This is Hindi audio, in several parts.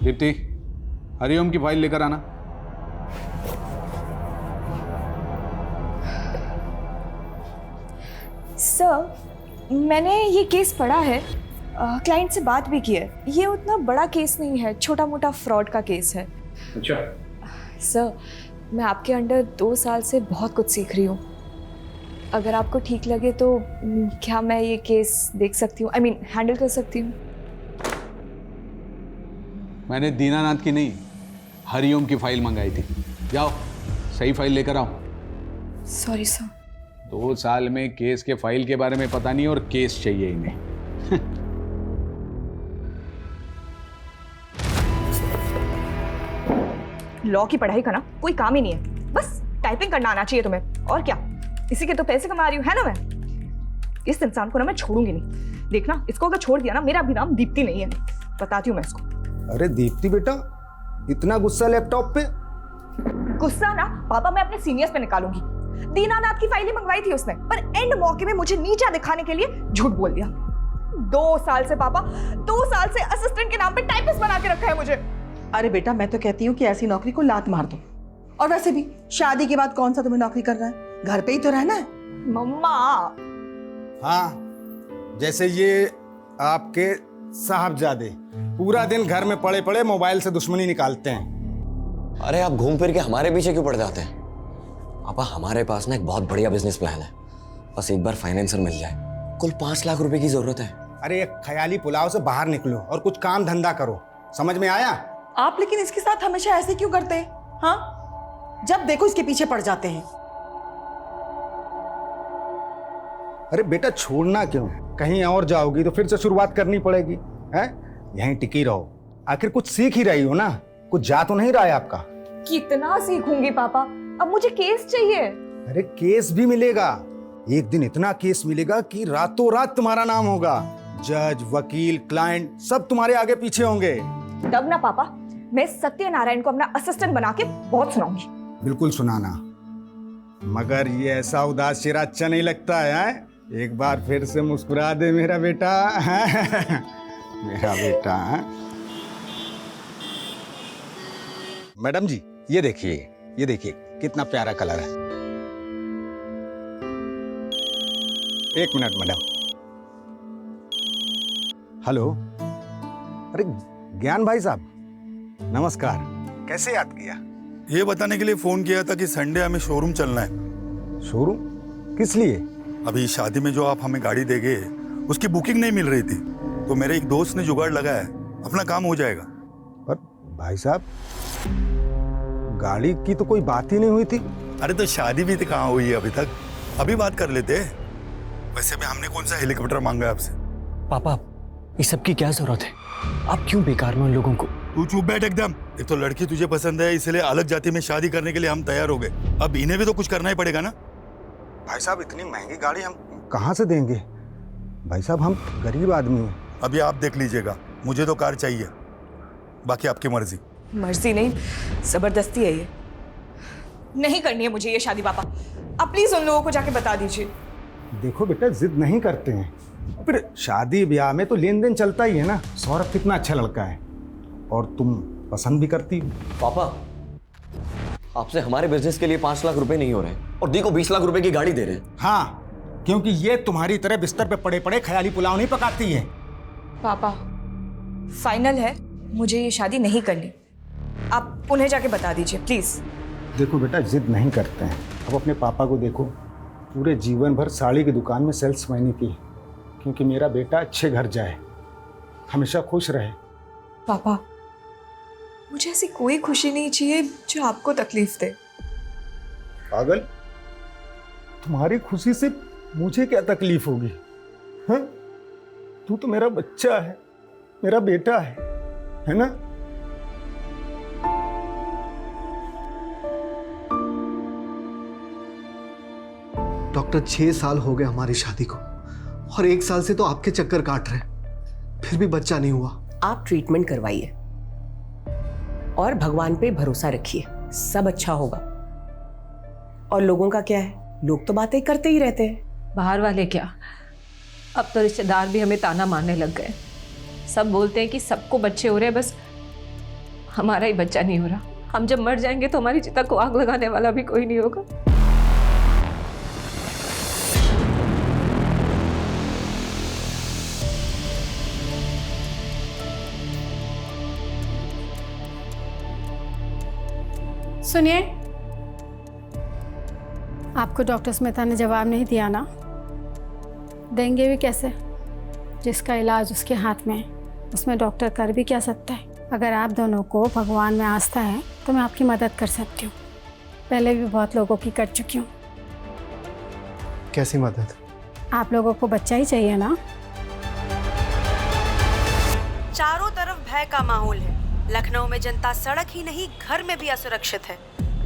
दीप्ति, हरिओम की फाइल लेकर आना। सर, मैंने ये केस पढ़ा है, क्लाइंट से बात भी की है। ये उतना बड़ा केस नहीं है, छोटा मोटा फ्रॉड का केस है। अच्छा। सर, मैं आपके अंडर 2 साल से बहुत कुछ सीख रही हूँ। अगर आपको ठीक लगे तो क्या मैं ये केस देख सकती हूँ, हैंडल कर सकती हूँ? मैंने दीनानाथ की नहीं, हरिओम की फाइल मंगाई थी। जाओ, सही फाइल लेकर आओ। Sorry sir. 2 साल में केस के फाइल के बारे में पता नहीं और केस चाहिए इन्हें। लॉ की पढ़ाई का ना कोई काम ही नहीं है, बस टाइपिंग करना आना चाहिए तुम्हें, और क्या। इसी के तो पैसे कमा रही हूँ, है ना। मैं इस इंसान को ना मैं छोड़ूंगी नहीं। देखना, इसको अगर छोड़ दिया ना, मेरा भी नाम दीप्ति नहीं है। बताती हूँ मैं इसको। अरे दीप्ति बेटा, इतना गुस्सा लैपटॉप पे? गुस्सा ना पापा मैं अपने सीनियर्स पे निकालूंगी। दीनानाथ की फाइलें मंगवाई थी उसने, पर एंड मौके में मुझे नीचा दिखाने के लिए झूठ बोल दिया। 2 साल से पापा, 2 साल से असिस्टेंट के नाम पे टाइपिस्ट बना के रखा है मुझे। अरे बेटा, मैं तो कहती हूँ कि ऐसी नौकरी को लात मार दो। और वैसे भी शादी के बाद कौन सा तुम्हें नौकरी करना है, घर पे ही तो रहना है। मम्मा। हाँ, जैसे ये आपके साहबजादे पूरा दिन घर में पड़े पड़े मोबाइल से दुश्मनी निकालते हैं। अरे आप घूम फिर के हमारे पीछे क्यों पड़ जाते हैं? पापा, हमारे पास ना एक बहुत बढ़िया बिजनेस प्लान है, बस एक बार फाइनेंसर मिल जाए। कुल 5 लाख रुपए की जरूरत है। अरे एक ख्याली पुलाव से बाहर निकलो और कुछ काम धंधा करो, समझ में आया? आप लेकिन इसके साथ हमेशा ऐसे क्यों करते हैं? हाँ, जब देखो इसके पीछे पड़ जाते हैं। अरे बेटा, छोड़ना क्यों? कहीं और जाओगी तो फिर से शुरुआत करनी पड़ेगी, हैं? यहीं टिकी रहो, आखिर कुछ सीख ही रही हो ना, कुछ जा तो नहीं रहा है आपका। कितना सीखूंगी पापा, अब मुझे केस चाहिए। अरे केस भी मिलेगा, एक दिन इतना केस मिलेगा कि रातों रात तुम्हारा नाम होगा। जज, वकील, क्लाइंट सब तुम्हारे आगे पीछे होंगे। तब ना पापा, मैं सत्यनारायण को अपना असिस्टेंट बना के बहुत सुनाऊंगी। बिल्कुल सुनाना, मगर ये ऐसा उदास चेहरा अच्छा नहीं लगता है। एक बार फिर से मुस्कुरा दे मेरा बेटा। मेरा बेटा। मैडम जी, ये देखिए कितना प्यारा कलर है। 1 मिनट मैडम। हेलो, अरे ज्ञान भाई साहब, नमस्कार। कैसे याद किया? ये बताने के लिए फोन किया था कि संडे हमें शोरूम चलना है। शोरूम? किस लिए? अभी शादी में जो आप हमें गाड़ी देंगे उसकी बुकिंग नहीं मिल रही थी, तो मेरे एक दोस्त ने जुगाड़ लगाया है, अपना काम हो जाएगा। पर भाई साहब, गाड़ी की तो कोई बात ही नहीं हुई थी। अरे तो शादी भी तो कहाँ हुई है अभी तक, अभी बात कर लेते हैं। वैसे भी हमने कौन सा हेलीकॉप्टर मांगा है आपसे? पापा, इस सब की क्या जरूरत है? आप क्यों बेकार में उन लोगों को? तू चुप बैठ एकदम। एक तो लड़की तुझे पसंद है, इसलिए अलग जाति में शादी करने के लिए हम तैयार हो गए। अब इन्हें भी तो कुछ करना ही पड़ेगा ना। भाई साहब, इतनी महंगी गाड़ी हम कहाँ से देंगे? भाई साहब, हम गरीब आदमी हैं। अभी आप देख लीजिएगा, मुझे तो कार चाहिए, बाकी आपकी मर्जी। मर्जी नहीं, जबरदस्ती है ये। नहीं करनी है मुझे ये शादी पापा, आप प्लीज उन लोगों को जाके बता दीजिए। देखो बेटा, जिद नहीं करते हैं, फिर शादी ब्याह में तो लेन देन चलता ही है ना। सौरभ कितना अच्छा लड़का है और तुम पसंद भी करती हो। पापा, आपसे हमारे बिजनेस के लिए 5 लाख रुपए नहीं हो रहे और दी को 20 लाख रुपए की गाड़ी दे रहे हैं। हाँ, क्योंकि ये तुम्हारी तरह बिस्तर पे पड़े पड़े ख्याली पुलाव नहीं पकाती है। पापा, फाइनल है, मुझे ये शादी नहीं करनी। आप उन्हें जाके बता दीजिए प्लीज। देखो बेटा, जिद नहीं करते हैं। अब अपने पापा को देखो, पूरे जीवन भर साड़ी की दुकान में सेल्समैनी की, क्योंकि मेरा बेटा अच्छे घर जाए, हमेशा खुश रहे। पापा, मुझे ऐसी कोई खुशी नहीं चाहिए जो आपको तकलीफ दे। पागल, तुम्हारी खुशी से मुझे क्या तकलीफ होगी? हाँ, तू तो मेरा बच्चा है, मेरा बेटा है ना? डॉक्टर, 6 साल हो गए हमारी शादी को और 1 साल से तो आपके चक्कर काट रहे हैं, फिर भी बच्चा नहीं हुआ। आप ट्रीटमेंट करवाइए और भगवान पे भरोसा रखिए, सब अच्छा होगा। और लोगों का क्या है, लोग तो बातें करते ही रहते हैं। बाहर वाले क्या, अब तो रिश्तेदार भी हमें ताना मारने लग गए। सब बोलते हैं कि सबको बच्चे हो रहे हैं, बस हमारा ही बच्चा नहीं हो रहा। हम जब मर जाएंगे तो हमारी चिता को आग लगाने वाला भी कोई नहीं होगा। सुनिए, आपको डॉक्टर स्मिता ने जवाब नहीं दिया ना? देंगे भी कैसे? जिसका इलाज उसके हाथ में है, उसमें डॉक्टर कर भी क्या सकता है? अगर आप दोनों को भगवान में आस्था है तो मैं आपकी मदद कर सकती हूँ। पहले भी बहुत लोगों की कर चुकी हूँ। कैसी मदद? आप लोगों को बच्चा ही चाहिए ना? चारों तरफ भय का माहौल है। लखनऊ में जनता सड़क ही नहीं घर में भी असुरक्षित है।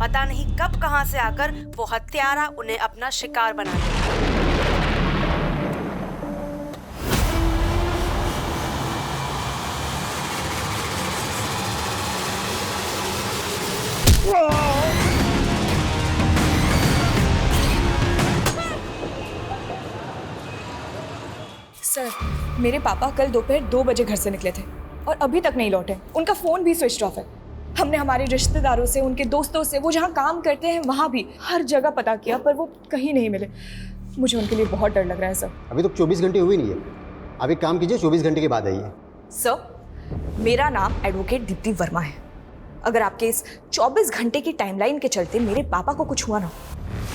पता नहीं कब कहां से आकर वो हत्यारा उन्हें अपना शिकार बना ले। सर, मेरे पापा कल दोपहर 2 बजे घर से निकले थे और अभी तक नहीं लौटे। उनका फ़ोन भी स्विच ऑफ है। हमने हमारे रिश्तेदारों से, उनके दोस्तों से, वो जहाँ काम करते हैं वहाँ भी हर जगह पता किया, पर वो कहीं नहीं मिले। मुझे उनके लिए बहुत डर लग रहा है सर। अभी तो 24 घंटे हुए नहीं है। आप एक काम कीजिए, 24 घंटे के बाद आइए। सर, मेरा नाम एडवोकेट दीप्ति वर्मा है। अगर आपके इस 24 घंटे की टाइमलाइन के चलते मेरे पापा को कुछ हुआ ना,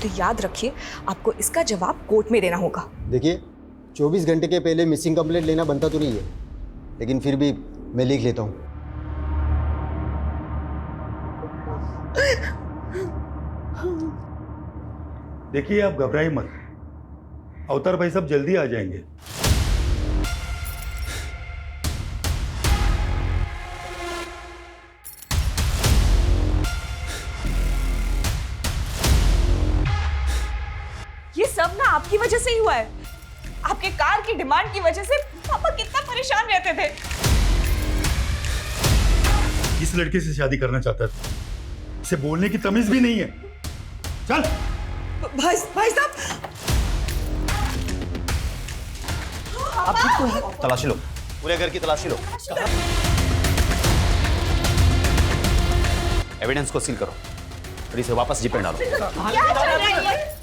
तो याद रखिए आपको इसका जवाब कोर्ट में देना होगा। देखिए, 24 घंटे के पहले मिसिंग कंप्लेंट लेना बनता तो नहीं है, लेकिन फिर भी मैं लिख लेता हूँ। देखिए, आप घबराइए मत, अवतार भाई सब जल्दी आ जाएंगे। ये सब ना आपकी वजह से ही हुआ है। आपके कार की डिमांड की वजह से पापा कितना परेशान रहते थे। इस लड़के से शादी करना चाहता था, इसे बोलने की तमीज भी नहीं है। चल भाई साहब, आप ठीक तो हैं? तलाशी लो, पूरे घर की तलाशी लो। एविडेंस को सील करो और इसे वापस जीप में डालो।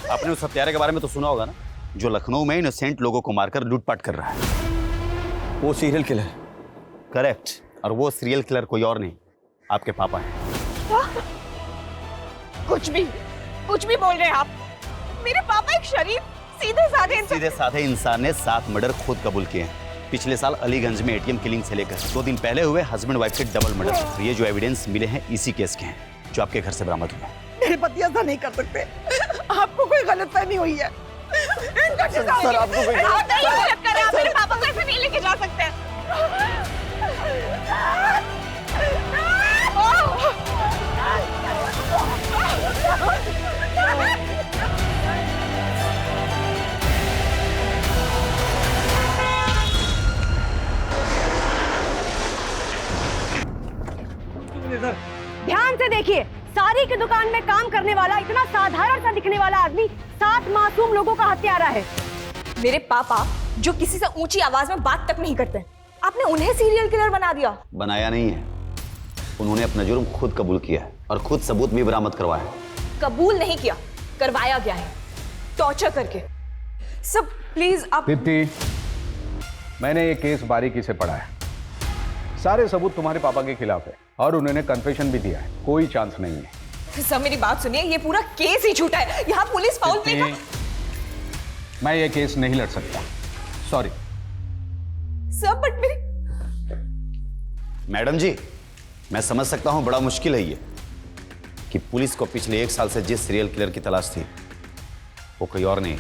आपने उस हत्यारे के बारे में तो सुना होगा ना, जो लखनऊ में इनोसेंट लोगों को मारकर लूटपाट कर रहा है। वो सीरियल किलर। करेक्ट, और वो सीरियल किलर कोई और नहीं, आपके पापा हैं। कुछ भी बोल रहे हैं आप। मेरे पापा एक शरीफ सीधे साधे इंसान ने 7 मर्डर खुद कबूल किए हैं। पिछले साल अलीगंज में एटीएम किलिंग से लेकर 2 दिन पहले हुए हस्बैंड वाइफ के डबल मर्डर, ये जो एविडेंस मिले हैं इसी केस के हैं, जो आपके घर से बरामद हुए। मेरे पति ऐसा नहीं कर सकते। आपको कोई गलतफहमी हुई है। सर, आपको कोई गलत कर रहे हैं। मेरे पापा को ऐसे नहीं लेके जा सकते। ध्यान से देखिए, सारी की दुकान में काम करने वाला इतना साधारण सा दिखने वाला आदमी 7 मासूम लोगों का हत्यारा है। मेरे पापा जो किसी से ऊंची आवाज में बात तक नहीं करते, आपने उन्हें सीरियल किलर बना दिया। बनाया नहीं है, उन्होंने अपना जुर्म खुद कबूल किया है और खुद सबूत भी बरामद करवाया है। कबूल नहीं किया, करवाया गया है, टॉर्चर करके। सब प्लीज आप। दीप्ति, मैंने ये केस बारीकी से पढ़ा है। सारे सबूत तुम्हारे पापा के खिलाफ है और उन्होंने कन्फेशन भी दिया है। कोई चांस नहीं है। सब मेरी बात सुनिए, ये पूरा केस ही झूठा है। यहाँ पुलिस फाउल प्ले का। मैं ये केस नहीं लड़ सकता, सॉरी। सब बट मेरी। मैडम जी, मैं समझ सकता हूं बड़ा मुश्किल है ये कि पुलिस को पिछले 1 साल से जिस सीरियल किलर की तलाश थी वो कोई और नहीं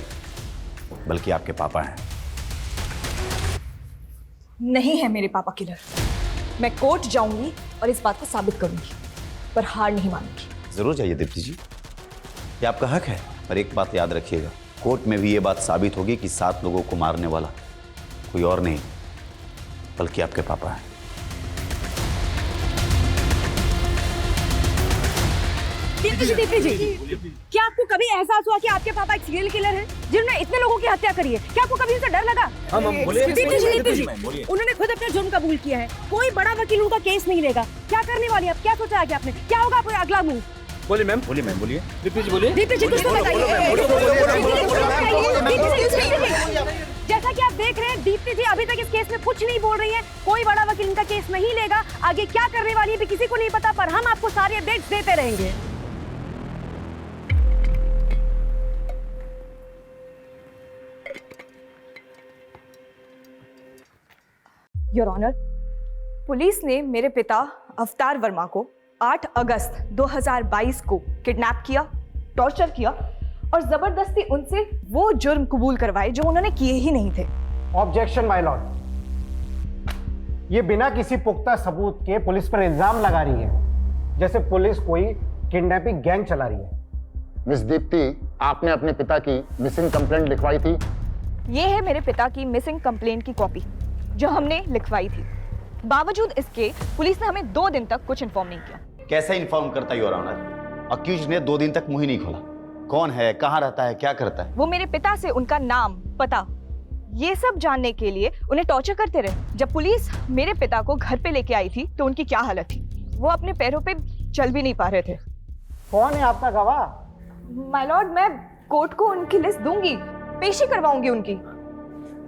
बल्कि आपके पापा हैं। नहीं है मेरे पापा किलर। मैं कोर्ट जाऊंगी और इस बात को साबित करूंगी, पर हार नहीं मानूंगी। जरूर जाइए दीप्ति जी, ये आपका हक है, पर एक बात याद रखिएगा, कोर्ट में भी ये बात साबित होगी कि 7 लोगों को मारने वाला कोई और नहीं बल्कि आपके पापा हैं। दीप्ति जी, क्या आपको कभी एहसास हुआ कि आपके पापा एक सीरियल किलर हैं जिन्होंने इतने लोगों की हत्या करी है? क्या आपको कभी उनसे डर लगा? दीप्ति जी, उन्होंने खुद अपना जुर्म कबूल किया है, कोई बड़ा वकील उनका केस नहीं लेगा। क्या करने वाली आप? क्या सोचा है कि आपने? क्या होगा आपका अगला मूव? बोलिए मैम, बोलिए। दीप्ति जी बोलिए। दीप्ति जी कुछ तो बताइए। जैसा कि आप देख रहे हैं, दीप्ति जी अभी तक इस केस में कुछ नहीं बोल रही है। कोई बड़ा वकील इनका केस नहीं लेगा। आगे क्या करने वाली है भी किसी को नहीं पता, पर हम आपको सारे अपडेट्स देते रहेंगे। योर ऑनर, पुलिस ने मेरे पिता अवतार वर्मा को 8 अगस्त 2022 को किडनैप किया, टॉर्चर किया और जबरदस्ती उनसे वो जुर्म कबूल करवाए जो उन्होंने किए ही नहीं थे। ऑब्जेक्शन माय लॉर्ड, ये बिना किसी पुख्ता सबूत के पुलिस पर इल्जाम लगा रही है, जैसे पुलिस कोई किडनैपिंग गैंग चला रही है। मिस दीप्ति, आपने अपने पिता की मिसिंग कंप्लेंट लिखवाई थी? ये है मेरे पिता की मिसिंग कंप्लेंट की कॉपी जो हमने लिखवाई थी। बावजूद इसके पुलिस ने हमें 2 दिन तक कुछ इन्फॉर्म नहीं किया। कैसे इन्फॉर्म करता योर ऑनर? अक्यूज ने 2 दिन तक मुंह ही नहीं खोला। कौन है, कहाँ रहता है, क्या करता है? वो मेरे पिता से उनका नाम, पता, ये सब जानने के लिए उन्हें टॉर्चर करते रहे। जब पुलिस मेरे पिता को घर पे लेके आई थी तो उनकी क्या हालत थी, वो अपने पैरों पे चल भी नहीं पा रहे थे। कौन है आपका गवाह? माय लॉर्ड, मैं कोर्ट को उनकी लिस्ट दूंगी, पेशी करवाऊंगी उनकी।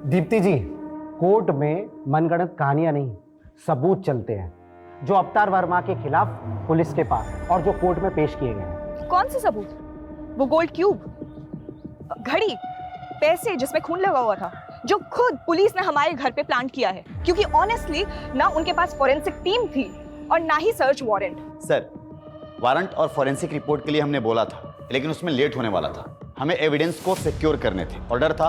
दीप्ति जी, कोर्ट में मनगढ़ंत कहानियां नहीं, सबूत चलते हैं जो अवतार वर्मा के खिलाफ पुलिस के पास है और जो कोर्ट में पेश किए गए हैं। कौन से सबूत? वो गोल्ड क्यूब, घड़ी, पैसे जिसमें खून लगा हुआ था, जो खुद पुलिस ने हमारे घर पे प्लांट किया है, क्योंकि ऑनेस्टली ना उनके पास फॉरेंसिक टीम थी और ना ही सर्च वारंट। सर, वारंट और फॉरेंसिक रिपोर्ट के लिए हमने बोला था, लेकिन उसमें लेट होने वाला था। हमें एविडेंस को सिक्योर करने थे और डर था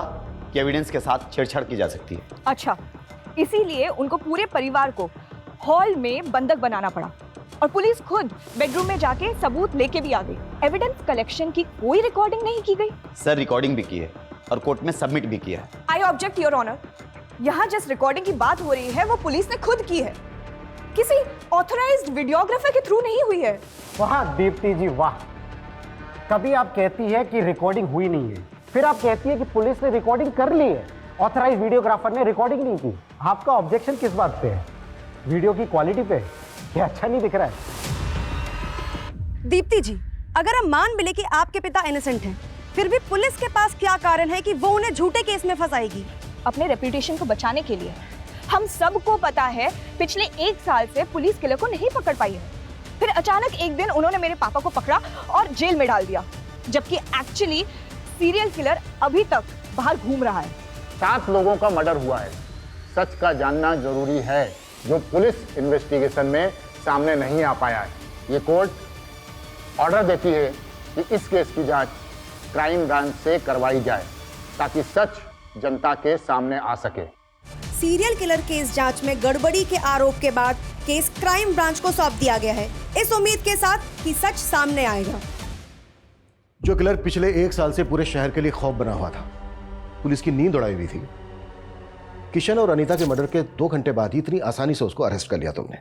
कि एविडेंस के साथ छेड़छाड़ की जा सकती है। अच्छा, इसीलिए उनको पूरे परिवार को हॉल में बंधक बनाना पड़ा और पुलिस खुद बेडरूम में जाके सबूत लेके भी आ गई। एविडेंस कलेक्शन की कोई रिकॉर्डिंग नहीं की गई। सर, रिकॉर्डिंग भी की है और कोर्ट में सबमिट भी किया है। आई ऑब्जेक्ट योर ऑनर, यहाँ जिस रिकॉर्डिंग की बात हो रही है वो पुलिस ने खुद की है, किसी ऑथराइज्ड वीडियोग्राफर के थ्रू नहीं हुई है। वाह दीप्ति जी वाह, कभी आप कहती है कि रिकॉर्डिंग हुई नहीं है, फिर आप कहती है कि पुलिस ने रिकॉर्डिंग कर ली है, ऑथराइज वीडियोग्राफर ने रिकॉर्डिंग नहीं की। आपका ऑब्जेक्शन किस बात पे है? वीडियो की क्वालिटी पे? क्या अच्छा नहीं दिख रहा है? दीप्ति जी, अगर हम मान भी ले कि आपके पिता इनोसेंट हैं, फिर भी पुलिस के पास क्या कारण है कि वो उन्हें झूठे केस में फंसाएगी? अपने रेपुटेशन को बचाने के लिए। हम सबको पता है पिछले 1 साल से पुलिस किलर को नहीं पकड़ पाई है। फिर अचानक एक दिन उन्होंने मेरे पापा को पकड़ा और जेल में डाल दिया, जबकि एक्चुअली सीरियल किलर अभी तक बाहर घूम रहा है। 7 लोगों का मर्डर हुआ है, सच का जानना जरूरी है, जो पुलिस इन्वेस्टिगेशन में सामने नहीं आ पाया है। ये कोर्ट ऑर्डर देती है कि इस केस की जांच क्राइम ब्रांच से करवाई जाए ताकि सच जनता के सामने आ सके। सीरियल किलर केस जांच में गड़बड़ी के आरोप के बाद केस क्राइम ब्रांच को सौंप दिया गया है, इस उम्मीद के साथ कि सच सामने आएगा। जो किलर पिछले 1 साल से पूरे शहर के लिए खौफ बना हुआ था, पुलिस की नींद उड़ाई हुई थी, किशन और अनीता के मर्डर के 2 घंटे बाद ही इतनी आसानी से उसको अरेस्ट कर लिया तुमने,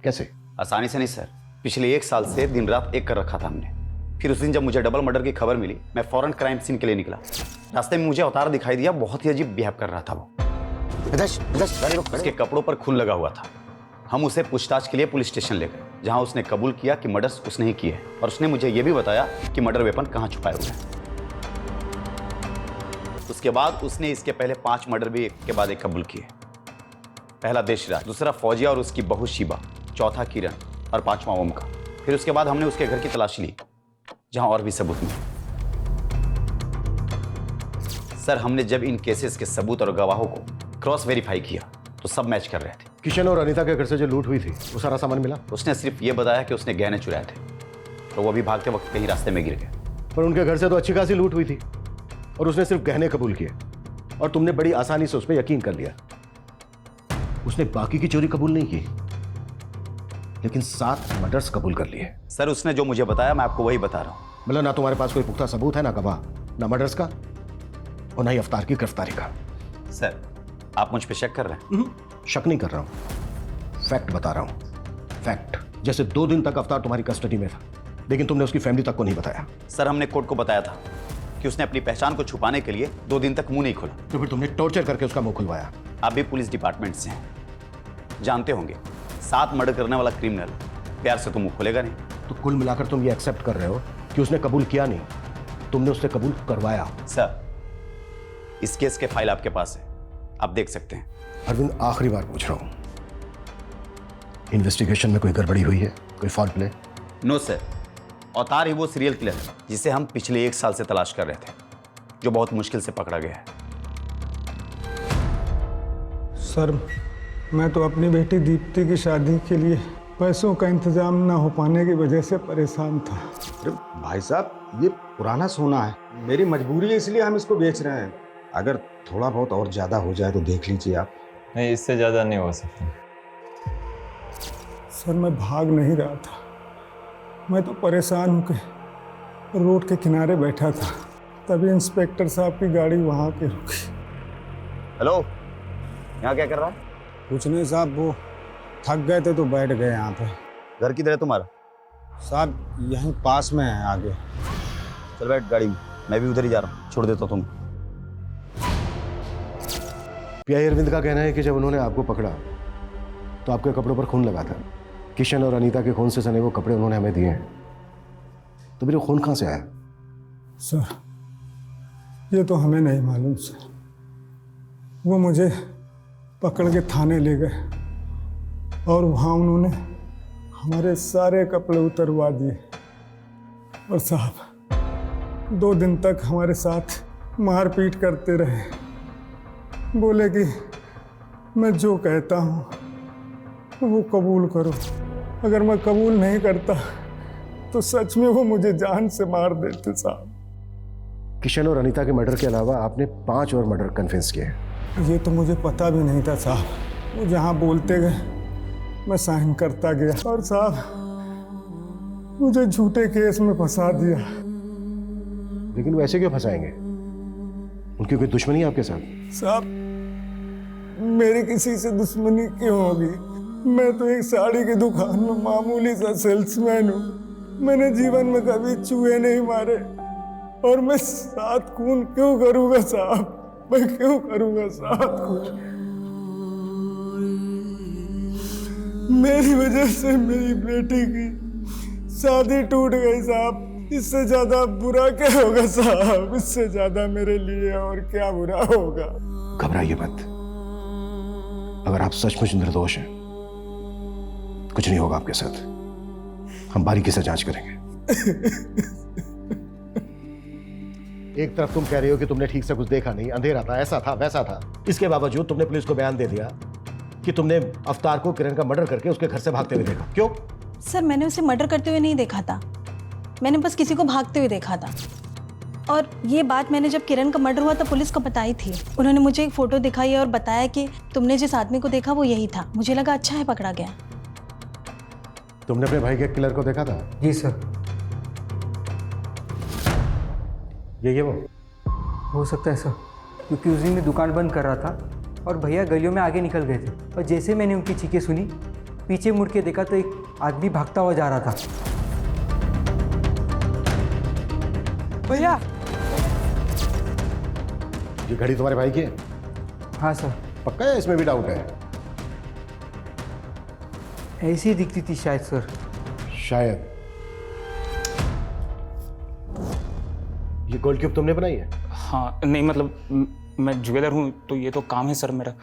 कैसे? आसानी से नहीं सर, पिछले 1 साल से दिन रात एक कर रखा था हमने। फिर उस दिन जब मुझे डबल मर्डर की खबर मिली, मैं फौरन क्राइम सीन के लिए निकला। रास्ते में मुझे अवतार दिखाई दिया, बहुत ही अजीब बिहेव कर रहा था वो। उसके कपड़ों पर खून लगा हुआ था। हम उसे पूछताछ के लिए पुलिस स्टेशन ले गए, जहां उसने कबूल किया कि मर्डर्स उसने ही किए और उसने मुझे यह भी बताया कि मर्डर वेपन कहां छुपाए हुए हैं। उसके बाद उसने इसके पहले 5 मर्डर भी एक के बाद एक कबूल किए। पहला देशराज, दूसरा फौजिया और उसकी बहू शिबा, चौथा किरण और 5वां ओमका। फिर उसके बाद हमने उसके घर की तलाशी ली, जहां और भी सबूत मिले। सर, हमने जब इन केसेस के सबूत और गवाहों को क्रॉस वेरीफाई किया तो सब मैच कर रहे थे। किशन और अनीता के घर से जो लूट हुई थी, वो सारा सामान मिला? उसने सिर्फ ये बताया कि उसने गहने चुराए थे, तो वो अभी भागते वक्त कहीं रास्ते में गिर गए। पर उनके घर से तो अच्छी खासी लूट हुई थी और उसने सिर्फ गहने कबूल किए और तुमने बड़ी आसानी से उस पर यकीन कर लिया। उसने बाकी की चोरी कबूल नहीं की, लेकिन 7 मर्डर्स कबूल कर लिए। सर, उसने जो मुझे बताया मैं आपको वही बता रहा हूं। मतलब ना तुम्हारे पास कोई पुख्ता सबूत है, ना गवाह, ना मर्डर्स का और ना ही अवतार की गिरफ्तारी का। सर, आप मुझ पे शक कर रहे हैं? शक नहीं कर रहा हूं, फैक्ट बता रहा हूं। फैक्ट। जैसे 2 दिन तक अवतार तुम्हारी कस्टडी में था, लेकिन तुमने उसकी फैमिली तक को नहीं बताया। सर हमने कोर्ट को बताया था कि उसने अपनी पहचान को छुपाने के लिए 2 दिन तक मुंह नहीं खोला। तो फिर तुमने टॉर्चर करके उसका मुंह खुलवाया। आप भी पुलिस डिपार्टमेंट से हैं, जानते होंगे 7 मर्डर करने वाला क्रिमिनल प्यार से तो मुंह खोलेगा नहीं। तो कुल मिलाकर तुम ये एक्सेप्ट कर रहे हो कि उसने कबूल किया नहीं, तुमने उससे कबूल करवाया। सर इस केस के फाइल आपके पास है, आप देख सकते हैं। अरविंद आखिरी बार पूछ रहा हूं, इन्वेस्टिगेशन में कोई गड़बड़ी हुई है, कोई फॉल प्ले? नो सर, अवतार ही वो सीरियल किलर है जिसे हम पिछले 1 साल से तलाश कर रहे थे, जो बहुत मुश्किल से पकड़ा गया है। सर मैं तो अपनी बेटी दीप्ति की शादी के लिए पैसों का इंतजाम ना हो पाने की वजह से परेशान था। अरे भाई साहब ये पुराना सोना है, मेरी मजबूरी है इसलिए हम इसको बेच रहे हैं। अगर थोड़ा बहुत और ज़्यादा हो जाए तो देख लीजिए आप। नहीं, इससे ज़्यादा नहीं हो सकता। सर मैं भाग नहीं रहा था, मैं तो परेशान होकर रोड के किनारे बैठा था, तभी इंस्पेक्टर साहब की गाड़ी वहाँ पे रुकी। हेलो, यहाँ क्या कर रहा है? कुछ नहीं साहब, वो थक गए थे तो बैठ गए यहाँ पे। घर किधर है तुम्हारा? साहब यहीं पास में है आगे। चल बैठ गाड़ी में, मैं भी उधर ही जा रहा हूँ, छोड़ देता तुम। पीआई अरविंद का कहना है कि जब उन्होंने आपको पकड़ा तो आपके कपड़ों पर खून लगा था। किशन और अनीता के खून से सने वो कपड़े उन्होंने हमें दिए हैं, तो फिर वो खून कहाँ से आया? सर ये तो हमें नहीं मालूम सर, वो मुझे पकड़ के थाने ले गए और वहाँ उन्होंने हमारे सारे कपड़े उतरवा दिए। और साहब 2 दिन तक हमारे साथ मारपीट करते रहे, बोले कि मैं जो कहता हूँ वो कबूल करो, अगर मैं कबूल नहीं करता तो सच में वो मुझे जान से मार देते साहब। किशन और अनीता के मर्डर के अलावा आपने 5 और मर्डर कन्फेस किए। ये तो मुझे पता भी नहीं था साहब, वो जहाँ बोलते गए मैं साइन करता गया और साहब मुझे झूठे केस में फंसा दिया। लेकिन वो ऐसे क्यों फंसाएंगे? उनकी कोई दुश्मनी है आपके साथ? साहब मेरी किसी से दुश्मनी क्यों होगी? मैं तो एक साड़ी की दुकान में मामूली सा सेल्समैन हूँ, मैंने जीवन में कभी चूहे नहीं मारे, और मैं 7 खून क्यों करूँगा साहब? मैं क्यों करूँगा 7 खून? मेरी वजह से मेरी बेटी की शादी टूट गई साहब, इससे ज्यादा बुरा क्या होगा साहब? इससे ज्यादा मेरे लिए और क्या बुरा होगा? घबराइए मत, अगर आप सचमुच निर्दोष हैं कुछ नहीं होगा आपके साथ, हम बारीकी से जांच करेंगे। एक तरफ तुम कह रहे हो कि तुमने ठीक से कुछ देखा नहीं, अंधेरा था, ऐसा था वैसा था, इसके बावजूद तुमने पुलिस को बयान दे दिया कि तुमने अवतार को किरण का मर्डर करके उसके घर से भागते हुए देखा। क्यों? सर मैंने उसे मर्डर करते हुए नहीं देखा था, मैंने बस किसी को भागते हुए देखा था। और ये बात मैंने जब किरण का मर्डर हुआ तो पुलिस को बताई थी, उन्होंने मुझे एक फ़ोटो दिखाई और बताया कि तुमने जिस आदमी को देखा वो यही था। मुझे लगा अच्छा है पकड़ा गया। तुमने अपने भाई के किलर को देखा था? जी सर। ये वो हो सकता है सर, क्योंकि उस दिन मैं दुकान बंद कर रहा था और भैया गलियों में आगे निकल गए थे, और जैसे मैंने उनकी चीखें सुनी पीछे मुड़ के देखा तो एक आदमी भागता हुआ जा रहा था। भैया ये घड़ी तुम्हारे भाई की है? हाँ सर। पक्का है? इसमें भी डाउट है? ऐसी ही दिखती थी शायद सर। शायद। ये गोल्ड क्यूब तुमने बनाई है? हाँ, नहीं मतलब मैं ज्वेलर हूँ तो ये तो काम है सर मेरा।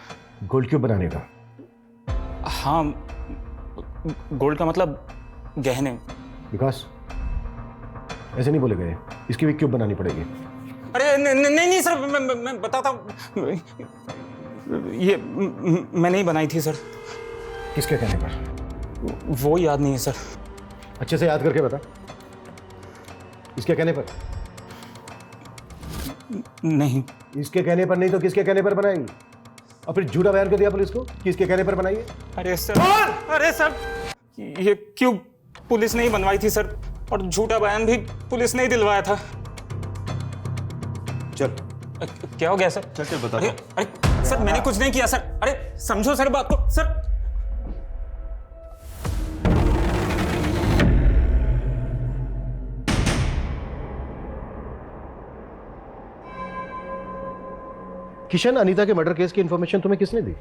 गोल्ड क्यूब बनाने का? हाँ, गोल्ड का मतलब गहने। विकास ऐसे नहीं बोले गए, इसकी भी क्यूब बनानी पड़ेगी। अरे नहीं सर, मैं बताता हूँ, ये मैं नहीं बनाई थी सर। किसके कहने पर? वो याद नहीं है सर। अच्छे से याद करके बता। इसके कहने पर? नहीं। इसके कहने पर नहीं तो किसके कहने पर बनाई? और फिर झूठा बयान कर दिया पुलिस को कि इसके कहने पर बनाई है? अरे सर, ये क्यूब पुलिस ने ही बनवाई थी सर, और झूठा बयान भी पुलिस ने ही दिलवाया था। चल। क्या हो गया सर? चल बता। अरे सर मैंने कुछ नहीं किया सर। अरे समझो सर बात को सर। किशन अनीता के मर्डर केस की इंफॉर्मेशन तुम्हें किसने दी?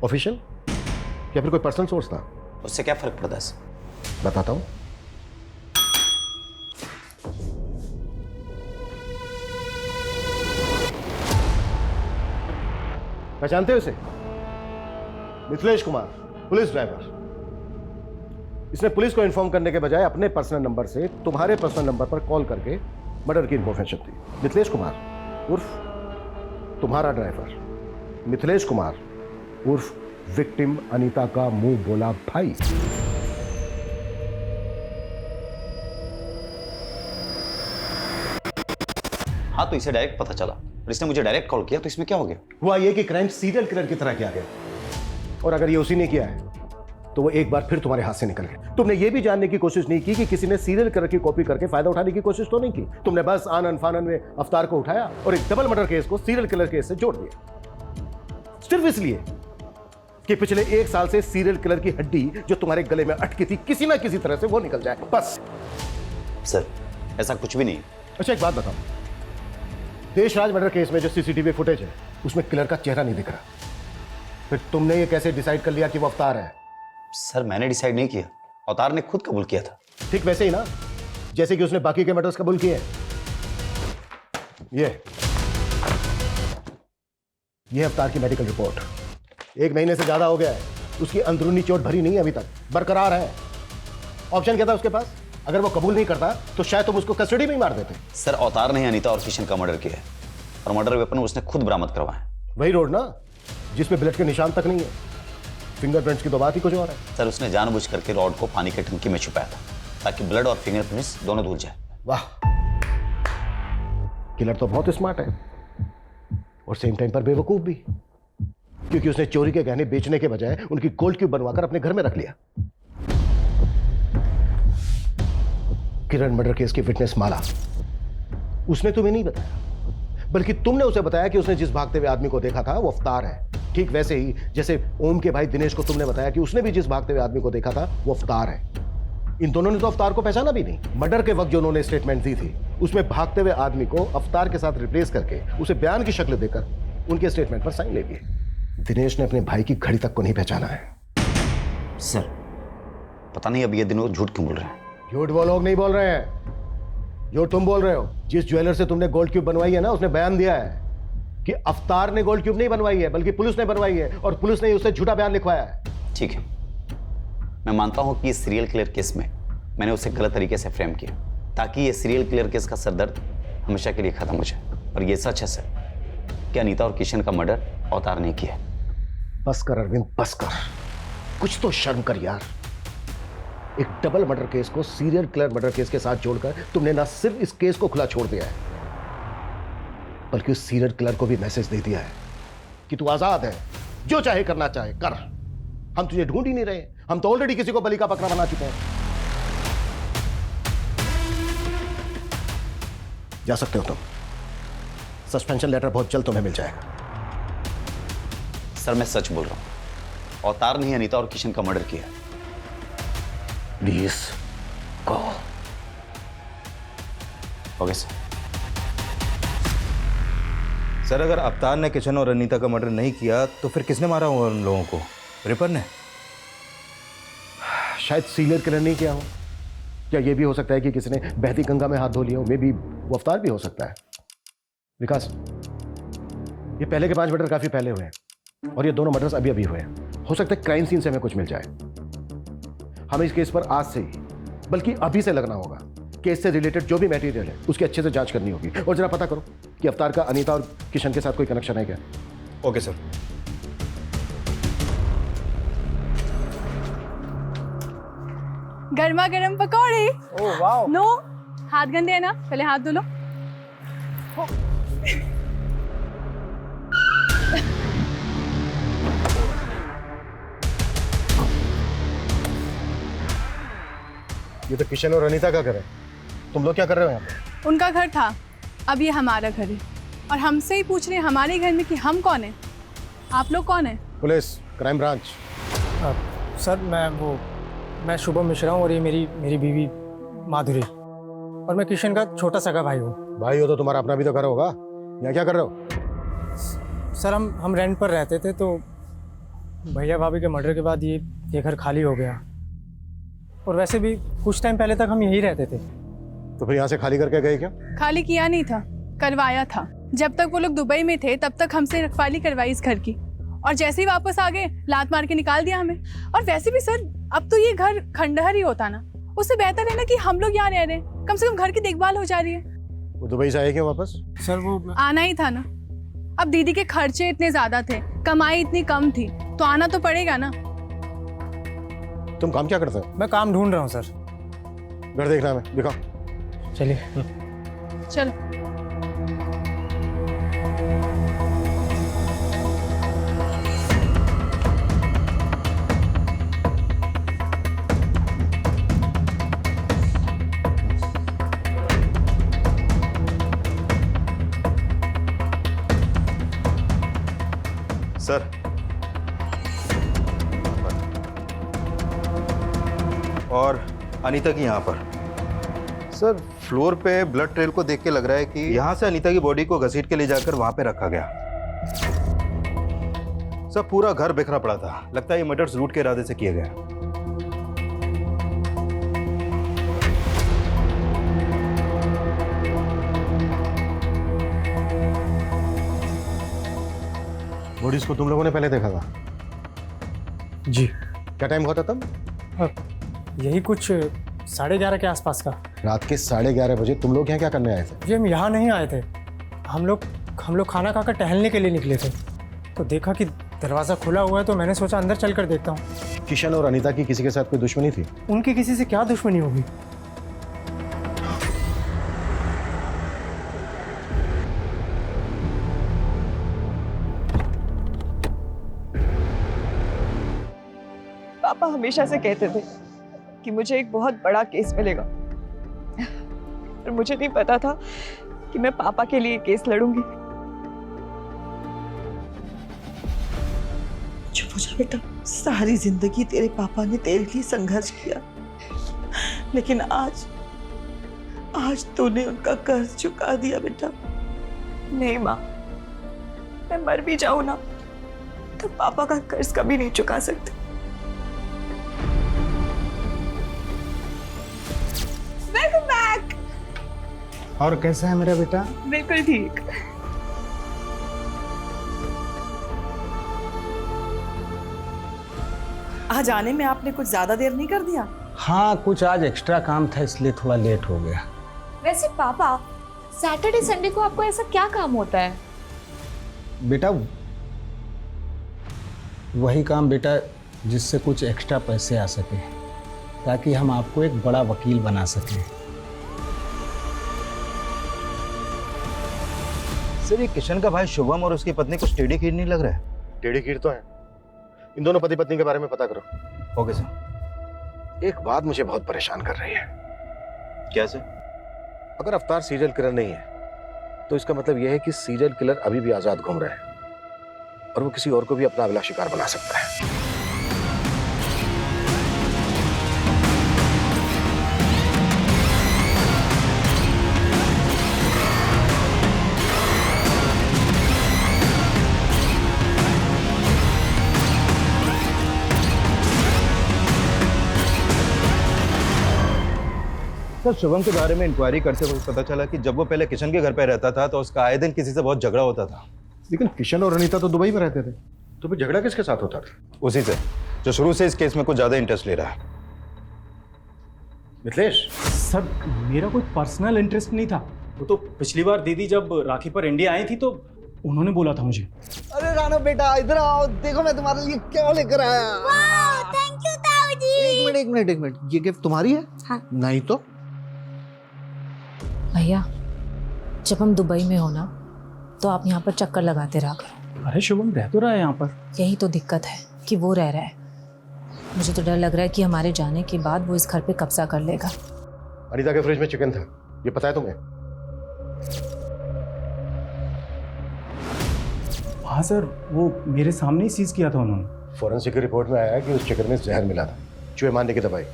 ऑफिशियल या फिर कोई पर्सनल सोर्स था? उससे क्या फर्क पड़ता है सर? बताता हूं। पहचानते हो इसे? Mithilesh Kumar, police driver. इसने पुलिस को इन्फॉर्म करने के बजाय अपने पर्सनल नंबर से तुम्हारे पर्सनल नंबर पर कॉल करके मर्डर की इन्फॉर्मेशन दी। मिथिलेश कुमार उर्फ तुम्हारा ड्राइवर, मिथिलेश कुमार उर्फ विक्टिम अनीता का मुंह बोला भाई। हाँ, तो इसे डायरेक्ट पता चला और इसने मुझे डायरेक्ट कॉल किया, तो इसमें क्या हो गया? हुआ ये कि क्राइम सीरियल किलर की तरह किया गया, और अगर ये उसी ने किया है तो वो एक बार फिर तुम्हारे हाथ से निकल गया। तुमने ये भी जानने की कोशिश नहीं की कि किसी ने सीरियल किलर की कॉपी करके फायदा उठाने की कोशिश तो नहीं की। तुमने बस आनन फानन में अवतार को उठाया और एक डबल मर्डर केस को सीरियल किलर केस से जोड़ दिया, सिर्फ इसलिए कि पिछले 1 साल से सीरियल किलर की हड्डी जो तुम्हारे गले में अटकी थी किसी ना किसी तरह से वो निकल जाए, बस। सर, ऐसा कुछ भी नहीं। अच्छा, एक बात बताओ, देशराज मर्डर केस में जो सीसीटीवी फुटेज है उसमें किलर का चेहरा नहीं दिख रहा, फिर तुमने ये कैसे डिसाइड कर लिया कि वो अवतार है? सर, मैंने डिसाइड नहीं किया, अवतार ने खुद कबूल किया था। ठीक वैसे ही ना जैसे कि उसने बाकी के मर्डर्स कबूल किए। ये अवतार की मेडिकल रिपोर्ट 1 महीने से ज्यादा हो गया है, उसकी अंदरूनी चोट भरी नहीं है, अभी तक बरकरार है। ऑप्शन क्या था उसके पास? अगर वो कबूल नहीं करता तो शायद तुम उसको कस्टडी में ही मार देते। सर, अवतार ने अनीता और किशन का मर्डर किया है और मर्डर वेपन उसने खुद बरामद करवाया। वही रोड ना जिसमें ब्लड के निशान तक नहीं है, फिंगरप्रिंट्स की तो बात ही कुछ और है। सर, उसने जानबूझ करके रॉड को पानी की टंकी में छुपाया था ताकि ब्लड और फिंगरप्रिंट्स दोनों धुल जाए। वाह, किलर तो बहुत स्मार्ट है और सेम टाइम पर बेवकूफ भी, क्योंकि उसने चोरी के गहने बेचने के बजाय उनकी गोल्ड क्यूब बनवाकर अपने घर में रख लिया। किरण मर्डर केस की विटनेस माला, उसने तुम्हें नहीं बताया बल्कि तुमने उसे बताया कि उसने जिस भागते हुए आदमी को देखा था वो अवतार है। ठीक वैसे ही जैसे ओम के भाई दिनेश को तुमने बताया कि उसने भी जिस भागते हुए आदमी को देखा था वो अवतार है। इन दोनों ने तो अवतार को पहचाना भी नहीं। मर्डर के वक्त जो उन्होंने स्टेटमेंट दी थी उसमें भागते हुए आदमी को अवतार के साथ रिप्लेस करके उसे बयान की शक्ल देकर उनके स्टेटमेंट पर साइन ले लिए। दिनेश ने अपने भाई की घड़ी तक को नहीं पहचाना है। सर, पता नहीं अब ये दिन वो झूठ क्यों बोल रहे हैं। झूठ वो लोग नहीं बोल रहे हैं जो तुम बोल रहे हो। जिस ज्वेलर से तुमने गोल्ड क्यूब बनवाई है ना, उसने बयान दिया है कि अवतार ने गोल्ड क्यूब नहीं बनवाई है बल्कि पुलिस ने बनवाई है, और पुलिस ने उससे झूठा बयान लिखवाया है। ठीक है, मैं मानता हूं कि इस सीरियल किलर केस में मैंने उसे गलत तरीके से फ्रेम किया ताकि ये सीरियल किलर केस का सरदर्द हमेशा के लिए खत्म हो जाए। और ये सच है सर कि अनीता और किशन का मर्डर अवतार ने किया। बस कर अरविंद, बस कर, कुछ तो शर्म कर यार। एक डबल मर्डर केस को सीरियल किलर मर्डर केस के साथ जोड़कर तुमने ना सिर्फ इस केस को खुला छोड़ दिया है बल्कि उस सीरियल किलर को भी मैसेज दे दिया है कि तू आजाद है, जो चाहे करना चाहे कर, हम तुझे ढूंढ ही नहीं रहे, हम तो ऑलरेडी किसी को बलि का बकरा बना चुके हैं। जा सकते हो तुम, सस्पेंशन लेटर बहुत जल्द तुम्हें मिल जाएगा। सर, मैं सच बोल रहा हूं, अवतार ने ही अनीता और किशन का मर्डर किया। Please go. Okay sir. Sir, अगर अवतार ने किशन और अनीता का मर्डर नहीं किया तो फिर किसने मारा होगा उन लोगों को? रिपर ने? शायद सीरियल किलर नहीं किया हो, या ये भी हो सकता है कि किसी ने बहती गंगा में हाथ धो लिया हो। मे बी वो अवतार भी हो सकता है। विकास, ये पहले के 5 मर्डर काफी पहले हुए हैं और ये दोनों मर्डर्स अभी अभी हुए हैं। हो सकता है क्राइम सीन से हमें कुछ मिल जाए। हमें इस केस पर आज से ही बल्कि अभी से लगना होगा। केस से रिलेटेड जो भी मटेरियल है उसकी अच्छे से जांच करनी होगी, और जरा पता करो कि अवतार का अनीता और किशन के साथ कोई कनेक्शन है क्या। Okay sir. गर्मा गर्म पकौड़े। ओह वाह। नो, हाथ गंदे है ना, पहले हाथ धो लो। ये तो किशन और अनीता का घर है, तुम लोग क्या कर रहे हो यहाँ पे? उनका घर था, अब ये हमारा घर है, और हमसे ही पूछ रहे हैं हमारे घर में कि हम कौन है। आप लोग कौन है? Police, crime branch. सर, मैं शुभम मिश्रा हूँ और ये मेरी बीवी माधुरी, और मैं किशन का छोटा सगा भाई हूँ। भाई हो तो तुम्हारा अपना भी तो घर होगा, यहाँ क्या कर रहे हो? सर हम रेंट पर रहते थे, तो भैया भाभी के मर्डर के बाद ये घर खाली हो गया। और वैसे भी कुछ टाइम पहले तक हम यहीं रहते थे। तो फिर यहाँ से खाली करके गए क्या? खाली किया नहीं था, करवाया था। जब तक वो लोग दुबई में थे तब तक हमसे रखवाली करवाई इस घर की, और जैसे ही वापस आ गए लात मार के निकाल दिया हमें। और वैसे भी सर अब तो ये घर खंडहर ही होता ना, उससे बेहतर है ना कि हम लोग यहाँ रह रहे हैं, कम से कम घर की देखभाल हो जा रही है। वो दुबई से आए क्यों वापस? सर वो आना ही था ना, अब दीदी के खर्चे इतने ज्यादा थे, कमाई इतनी कम थी, तो आना तो पड़ेगा ना। तुम काम क्या करते हो? मैं काम ढूंढ रहा हूँ सर। घर देखना है, मैं दिखाओ। चलिए चलो। सर, और अनीता की यहाँ पर। सर, फ्लोर पे ब्लड ट्रेल को देख के लग रहा है कि यहाँ से अनीता की बॉडी को घसीट के ले जाकर वहां पे रखा गया। सर, पूरा घर बिखरा पड़ा था, लगता है ये मर्डर लूट के इरादे से किया गया। बॉडीज को तुम लोगों ने पहले देखा था? जी। क्या टाइम होता तब? यही कुछ 11:30 के आसपास का। रात के 11:30 बजे तुम लोग यहाँ क्या करने आए थे? जी हम यहाँ नहीं आए थे, हम लोग खाना खाकर टहलने के लिए निकले थे, तो देखा कि दरवाज़ा खुला हुआ है, तो मैंने सोचा अंदर चलकर देखता हूँ। किशन और अनीता की किसी के साथ कोई दुश्मनी थी? उनकी किसी से क्या दुश्मनी होगी? पापा हमेशा से कहते थे कि मुझे एक बहुत बड़ा केस मिलेगा, पर मुझे नहीं पता था कि मैं पापा के लिए केस लड़ूंगी। चुप हो जा बेटा, सारी जिंदगी तेरे पापा ने तेरे लिए संघर्ष किया, लेकिन आज तूने उनका कर्ज चुका दिया बेटा। नहीं माँ, मैं मर भी जाऊं ना तो पापा का कर्ज कभी नहीं चुका सकती। Welcome back. और कैसा है मेरा बेटा? बिल्कुल ठीक। आज आने में आपने कुछ ज्यादा देर नहीं कर दिया? हाँ, कुछ आज एक्स्ट्रा काम था इसलिए थोड़ा लेट हो गया। वैसे पापा, सैटरडे संडे को आपको ऐसा क्या काम होता है? बेटा वही काम बेटा जिससे कुछ एक्स्ट्रा पैसे आ सके, ताकि हम आपको एक बड़ा वकील बना सकें। सर, ये किशन का भाई शुभम और उसकी पत्नी कुछ टेढ़ी खीर नहीं लग रहा है? टेढ़ी खीर तो है। इन दोनों पति पत्नी के बारे में पता करो। Okay sir. एक बात मुझे बहुत परेशान कर रही है। क्या सर? अगर अवतार सीरियल किलर नहीं है तो इसका मतलब यह है कि सीरियल किलर अभी भी आजाद घूम रहा है और वो किसी और को भी अपना अगला शिकार बना सकता है। सर, शुभम के बारे में इंक्वायरी करते हुए पता चला कि जब वो पहले किशन के घर पे रहता था तो उसका आए दिन किसी से बहुत झगड़ा होता था। लेकिन किशन और अनीता तो दुबई में रहते थे, तो फिर झगड़ा किसके साथ होता था? उसी से, जो शुरू से इस केस में कुछ ज्यादा इंटरेस्ट ले रहा है। मिथिलेश सर, मेरा कोई पर्सनल इंटरेस्ट नहीं था, वो तो पिछली बार दीदी जब राखी पर इंडिया आई थी तो उन्होंने बोला था मुझे। अरे राणा बेटा इधर आओ, देखो मैं तुम्हारे लिए क्या लेकर आया। थैंक यू ताऊ जी। एक मिनट, ये गिफ्ट तुम्हारी है? हाँ। नहीं तो भैया, जब हम दुबई में हो ना तो आप यहाँ पर चक्कर लगाते रहा करो। अरे शुभम रह तो रहा है यहाँ पर। यही तो दिक्कत है कि वो रह रहा है। मुझे तो डर लग रहा है कि हमारे जाने के बाद वो इस घर पे कब्जा कर लेगा। अनीता के फ्रिज में चिकन था, ये पता है तुम्हें? हाँ सर, वो मेरे सामने ही सीज किया था उन्होंने। फॉरेंसिक रिपोर्ट में आया कि उस चिकन में जहर मिला था, चूहे मारने की दवाई।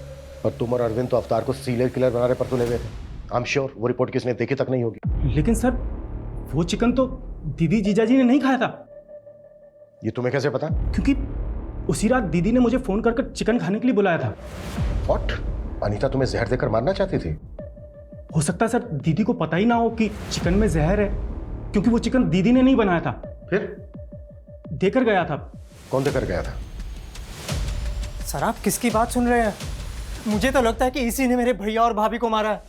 और तुम और अरविंद तो अवतार को सीरियल किलर बनाने पर तुले हुए थे। आई एम श्योर वो रिपोर्ट किसने देखी तक नहीं होगी। लेकिन सर, वो चिकन तो दीदी जीजाजी ने नहीं खाया था। ये तुम्हें कैसे पता? क्योंकि उसी रात दीदी ने मुझे फोन कर चिकन खाने के लिए बुलाया था। व्हाट? अनीता तुम्हें जहर देकर मारना चाहती थी? हो सकता है सर दीदी को पता ही ना हो कि चिकन में जहर है, क्योंकि वो चिकन दीदी ने नहीं बनाया था। फिर देकर गया था। कौन देकर गया था? सर आप किसकी बात सुन रहे हैं? मुझे तो लगता है कि इसी ने मेरे भैया और भाभी को मारा है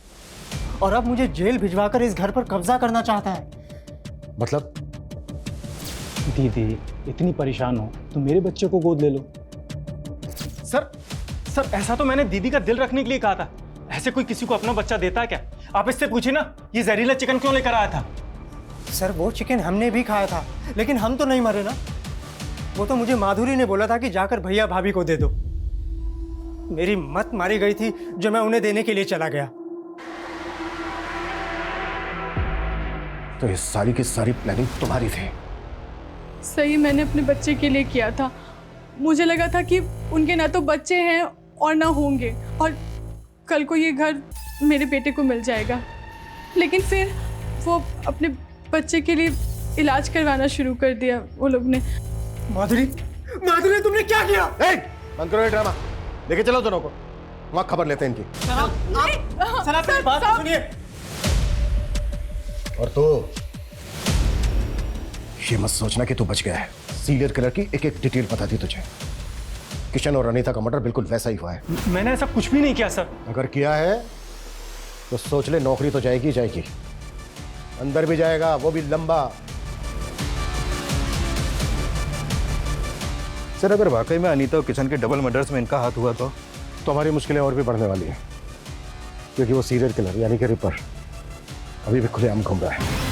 और अब मुझे जेल भिजवाकर इस घर पर कब्जा करना चाहता है। मतलब? दीदी इतनी परेशान हो तो मेरे बच्चे को गोद ले लो। सर ऐसा तो मैंने दीदी का दिल रखने के लिए कहा था। ऐसे कोई किसी को अपना बच्चा देता है क्या? आप इससे पूछिए ना, ये जहरीला चिकन क्यों लेकर आया था? सर वो चिकन हमने भी खाया था, लेकिन हम तो नहीं मरे ना। वो तो मुझे माधुरी ने बोला था कि जाकर भैया भाभी को दे दो। मेरी मत मारी गई थी जो मैं उन्हें देने के लिए चला गया। तो ये सारी की सारी प्लानिंग तुम्हारी थी? सही मैंने अपने बच्चे के लिए किया था। मुझे लगा था कि उनके ना तो बच्चे हैं और ना होंगे, और कल को ये घर मेरे बेटे को मिल जाएगा। लेकिन फिर वो अपने बच्चे के लिए इलाज करवाना शुरू कर दिया वो लोग ने। माधुरी तुमने क्या किया? बंद करो ये ड्रामा, लेके चलो दोनों को, वहां खबर लेते हैं इनकी। सर आप मेरी बात सुनिए। और तो ये मत सोचना कि तू बच गया है। सीरियल किलर की एक एक डिटेल पता थी तुझे। किशन और अनीता का मर्डर बिल्कुल वैसा ही हुआ है। मैंने ऐसा कुछ भी नहीं किया सर। अगर किया है तो सोच ले, नौकरी तो जाएगी जाएगी, अंदर भी जाएगा, वो भी लंबा। सर अगर वाकई में अनीता और किशन के डबल मर्डर्स में इनका हाथ हुआ तो हमारी मुश्किलें और भी बढ़ने वाली हैं, क्योंकि वो सीरियल किलर यानी कि रिपर अभी भी खुलेआम घूम रहा है।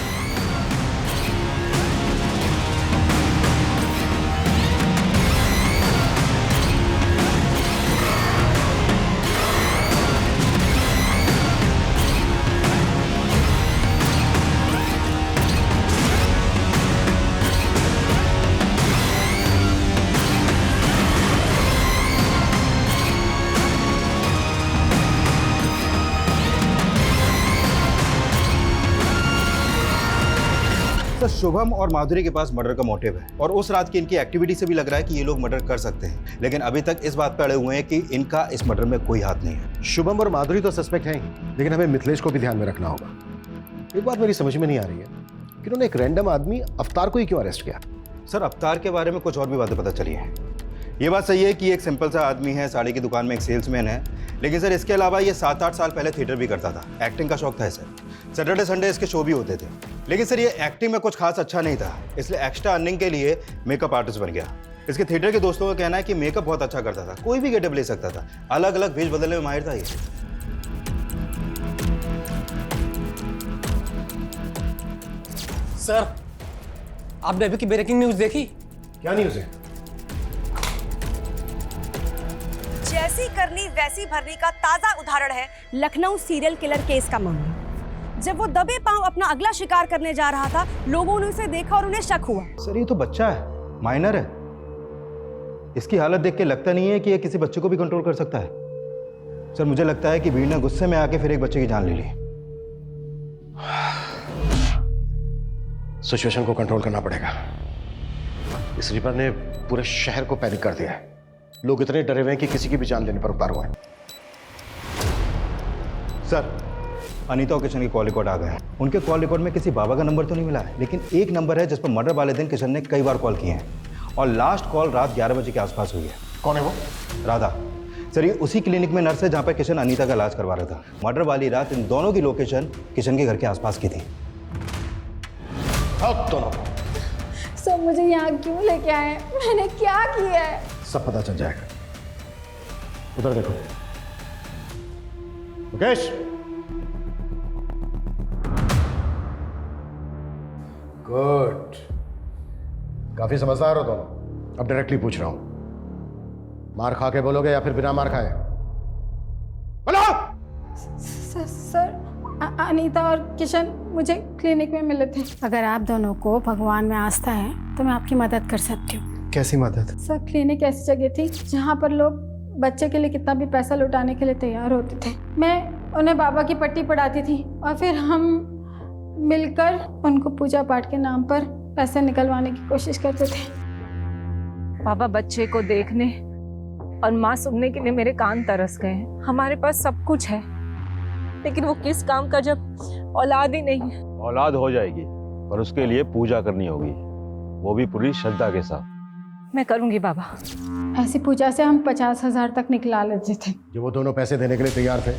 सर शुभम और माधुरी के पास मर्डर का मोटिव है, और उस रात की इनकी एक्टिविटी से भी लग रहा है कि ये लोग मर्डर कर सकते हैं, लेकिन अभी तक इस बात पर अड़े हुए हैं कि इनका इस मर्डर में कोई हाथ नहीं है। शुभम और माधुरी तो सस्पेक्ट हैं ही, लेकिन हमें मिथिलेश को भी ध्यान में रखना होगा। एक बात मेरी समझ में नहीं आ रही है कि उन्होंने एक रैंडम आदमी अवतार को ही क्यों अरेस्ट किया? सर अवतार के बारे में कुछ और भी बातें पता चली हैं। ये बात सही है कि एक सिंपल सा आदमी है, साड़ी की दुकान में एक सेल्समैन है, लेकिन सर इसके अलावा ये 7-8 साल पहले थिएटर भी करता था। एक्टिंग का शौक था इसे। सैटरडे संडे इसके शो भी होते थे, लेकिन सर ये एक्टिंग में कुछ खास अच्छा नहीं था, इसलिए एक्स्ट्रा अर्निंग के लिए मेकअप आर्टिस्ट बन गया। इसके थिएटर के दोस्तों का कहना है कि मेकअप बहुत अच्छा करता था, कोई भी गेटअप ले सकता था, अलग अलग भेष बदलने में माहिर था ये। सर आपने अभी की ब्रेकिंग न्यूज देखी? क्या न्यूज है? जैसी करनी वैसी भरनी का ताजा उदाहरण है लखनऊ सीरियल किलर केस का मामला। जब वो दबे पांव अपना अगला शिकार करने जा रहा था, लोगों ने उसे देखा और उन्हें शक हुआ। सर ये तो बच्चा है, माइनर है, इसकी हालत देख के लगता नहीं है कि ये किसी बच्चे को भी कंट्रोल कर सकता है। सर मुझे लगता है कि भीड़ ने गुस्से में आके फिर एक बच्चे की जान ले ली। सिचुएशन को कंट्रोल करना पड़ेगा। इस रिपर ने पूरे शहर को पैनिक कर दिया है। लोग इतने डरे हुए हैं कि किसी की भी जान लेने पर उतार हुए हैं। सर अनीता और किशन के कॉल रिकॉर्ड आ गए हैं। उनके कॉल रिकॉर्ड में किसी बाबा का नंबर तो नहीं मिला है, लेकिन एक नंबर है जिस पर मर्डर वाले दिन किशन ने कई बार कॉल किए हैं, और लास्ट कॉल रात 11 बजे के आसपास हुई है। कौन है वो? राधा। सर ये उसी क्लिनिक में नर्स है जहां पर किशन अनीता का इलाज करवा रहा था। मर्डर वाली रात इन दोनों की लोकेशन किशन के घर के आसपास की थी। दोनों सब मुझे यहाँ क्यों लेके आए? मैंने क्या किया है? सब पता चल जाएगा। उधर देखो मुकेश। गुड, काफी समझदार हो दोनों। अब डायरेक्टली पूछ रहा हूं, मार खा के बोलोगे या फिर बिना मार खाए? बोलो। सर अनीता और किशन मुझे क्लिनिक में मिले थे। अगर आप दोनों को भगवान में आस्था है तो मैं आपकी मदद कर सकती हूँ। कैसी मदद? सर क्लिनिक ऐसी जगह थी जहाँ पर लोग बच्चे के लिए कितना भी पैसा लुटाने के लिए तैयार होते थे। मैं उन्हें बाबा की पट्टी पढ़ाती थी और फिर हम मिलकर उनको पूजा पाठ के नाम पर पैसे निकलवाने की कोशिश करते थे। पापा बच्चे को देखने और माँ सुनने के लिए मेरे कान तरस गए हैं। हमारे पास सब कुछ है, लेकिन वो किस काम का जब औलाद ही नहीं है। औलाद हो जाएगी, पर उसके लिए पूजा करनी होगी, वो भी पूरी श्रद्धा के साथ। मैं करूंगी बाबा। ऐसी पूजा से हम 50,000 तक निकला लेते थे। जब वो दोनों पैसे देने के लिए तैयार थे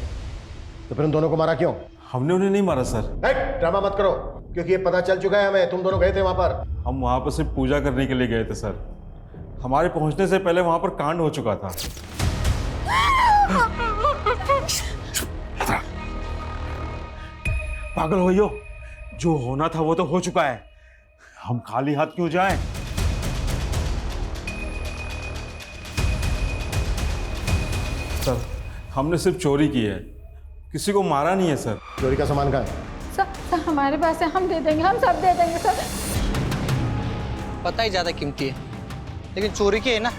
तो फिर उन दोनों को मारा क्यों? हमने उन्हें नहीं मारा सर। ड्रामा मत करो, क्योंकि ये पता चल चुका है हमें, तुम दोनों गए थे वहां पर। हम वहां पर सिर्फ पूजा करने के लिए गए थे सर। हमारे पहुंचने से पहले वहां पर कांड हो चुका था। पागल हो यो, जो होना था वो तो हो चुका है, हम खाली हाथ क्यों जाएं? सर हमने सिर्फ चोरी की है, किसी को मारा नहीं है सर। चोरी का सामान कहाँ है? सर हमारे पास है, हम दे देंगे, हम सब दे देंगे सर। पता ही ज़्यादा कीमती है, लेकिन चोरी के है ना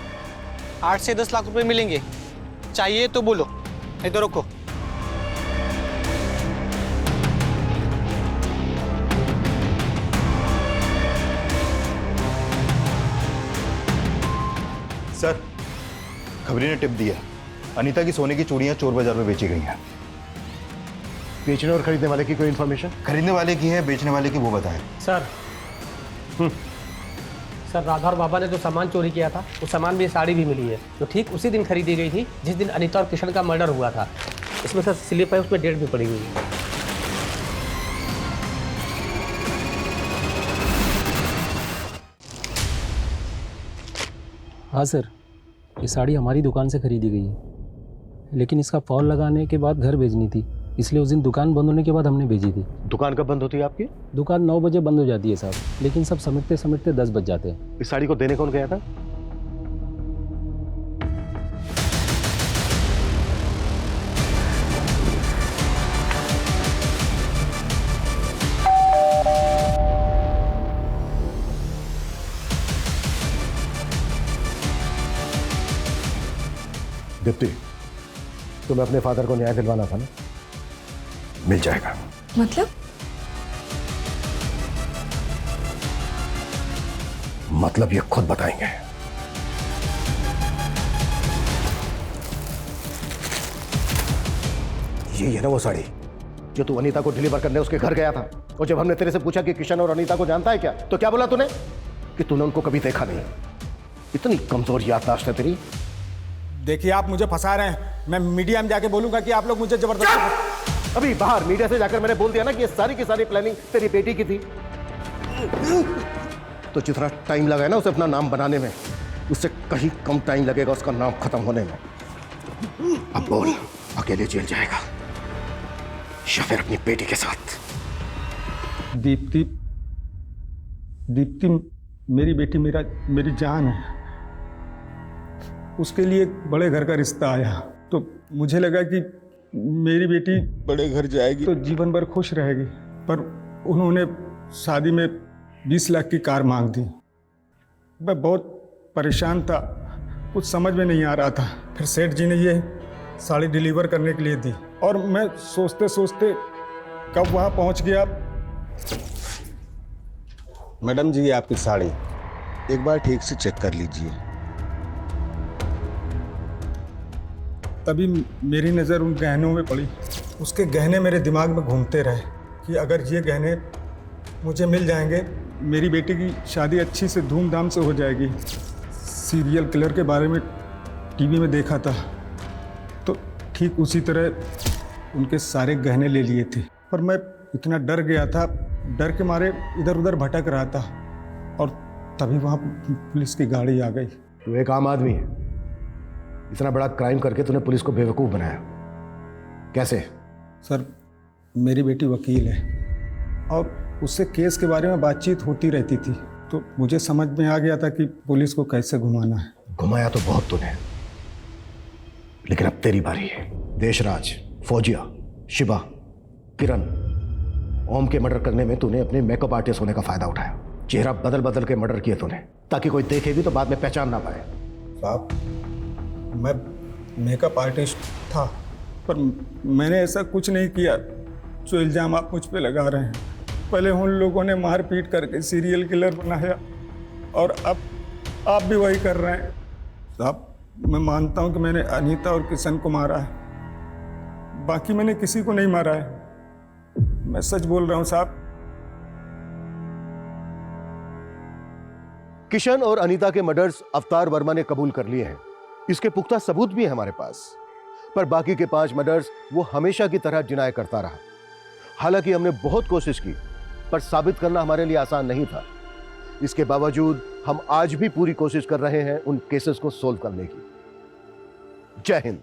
8 से 10 लाख रुपए मिलेंगे। चाहिए तो बोलो, नहीं तो रुको। सर खबरी ने टिप दिया, अनीता की सोने की चूड़ियां चोर बाजार में बेची गई हैं। बेचने और खरीदने वाले की कोई इन्फॉर्मेशन? खरीदने वाले की है, बेचने वाले की वो बताएं। सर सर राधा और बाबा ने जो सामान चोरी किया था, वो सामान भी साड़ी भी मिली है, जो ठीक उसी दिन खरीदी गई थी जिस दिन अनीता और किशन का मर्डर हुआ था। इसमें सर स्लिप है, उसमें डेट भी पड़ी हुई है। हाँ सर, ये साड़ी हमारी दुकान से खरीदी गई है, लेकिन इसका फॉल लगाने के बाद घर भेजनी थी, इसलिए उस दिन दुकान बंद होने के बाद हमने भेजी थी। दुकान कब बंद होती है आपकी? दुकान 9 बजे बंद हो जाती है साहब, लेकिन सब समेटते समेटते 10 बज जाते हैं। इस साड़ी को देने कौन गया था? दीप्ति, तुम्हें अपने फादर को न्याय दिलवाना था ना? मिल जाएगा। मतलब ये खुद बताएंगे। ये है ना वो साड़ी जो तू अनीता को डिलीवर करने उसके घर गया था, और जब हमने तेरे से पूछा कि किशन और अनीता को जानता है क्या, तो क्या बोला तूने? कि तूने उनको कभी देखा नहीं। इतनी कमजोर याददाश्त है तेरी। देखिए आप मुझे फंसा रहे हैं, मैं मीडिया में जाके बोलूंगा कि आप लोग मुझे जबरदस्ती। अभी बाहर मीडिया से जाकर मैंने बोल दिया ना कि ये सारी की सारी प्लानिंग तेरी बेटी की थी। तो जितना टाइम लगा है ना उसे अपना नाम बनाने में, उससे कहीं कम टाइम लगेगा उसका नाम खत्म होने में। अब बोल, अकेले जेल जाएगा या फिर अपनी बेटी के साथ? दीप्ति, दीप्ति मेरी बेटी मेरी जान है। उसके लिए बड़े घर का रिश्ता आया तो मुझे लगा कि मेरी बेटी बड़े घर जाएगी तो जीवन भर खुश रहेगी, पर उन्होंने शादी में 20 लाख की कार मांग दी। मैं बहुत परेशान था, कुछ समझ में नहीं आ रहा था। फिर सेठ जी ने ये साड़ी डिलीवर करने के लिए दी और मैं सोचते सोचते कब वहाँ पहुँच गया। मैडम जी, आपकी साड़ी एक बार ठीक से चेक कर लीजिए। तभी मेरी नज़र उन गहनों में पड़ी। उसके गहने मेरे दिमाग में घूमते रहे कि अगर ये गहने मुझे मिल जाएंगे, मेरी बेटी की शादी अच्छी से धूमधाम से हो जाएगी। सीरियल किलर के बारे में टीवी में देखा था, तो ठीक उसी तरह उनके सारे गहने ले लिए थे। पर मैं इतना डर गया था, डर के मारे इधर उधर भटक रहा था, और तभी वहाँ पुलिस की गाड़ी आ गई। तू एक आम आदमी है, इतना बड़ा क्राइम करके तूने पुलिस को बेवकूफ़ बनाया, कैसे? सर, मेरी बेटी वकील है और उससे केस के बारे में बातचीत होती रहती थी, तो मुझे समझ में आ गया था कि पुलिस को कैसे घुमाना है। घुमाया तो बहुत तूने, लेकिन अब तेरी बारी है। देशराज, फौजिया, शिवा, किरण, ओम के मर्डर करने में तूने अपने मेकअप आर्टिस्ट होने का फायदा उठाया। चेहरा बदल बदल के मर्डर किए तूने, ताकि कोई देखे भी तो बाद में पहचान ना पाए। साहब, मैं मेकअप आर्टिस्ट था, पर मैंने ऐसा कुछ नहीं किया जो इल्ज़ाम आप मुझ पे लगा रहे हैं। पहले उन लोगों ने मार पीट करके सीरियल किलर बनाया, और अब आप भी वही कर रहे हैं। साहब, मैं मानता हूं कि मैंने अनीता और किशन को मारा है, बाकी मैंने किसी को नहीं मारा है। मैं सच बोल रहा हूं साहब। किशन और अनीता के मर्डर्स अवतार वर्मा ने कबूल कर लिए हैं। इसके पुख्ता सबूत भी है हमारे पास। पर बाकी के 5 मर्डर्स वो हमेशा की तरह डिनाई करता रहा। हालांकि हमने बहुत कोशिश की, पर साबित करना हमारे लिए आसान नहीं था। इसके बावजूद हम आज भी पूरी कोशिश कर रहे हैं उन केसेस को सोल्व करने की। जय हिंद।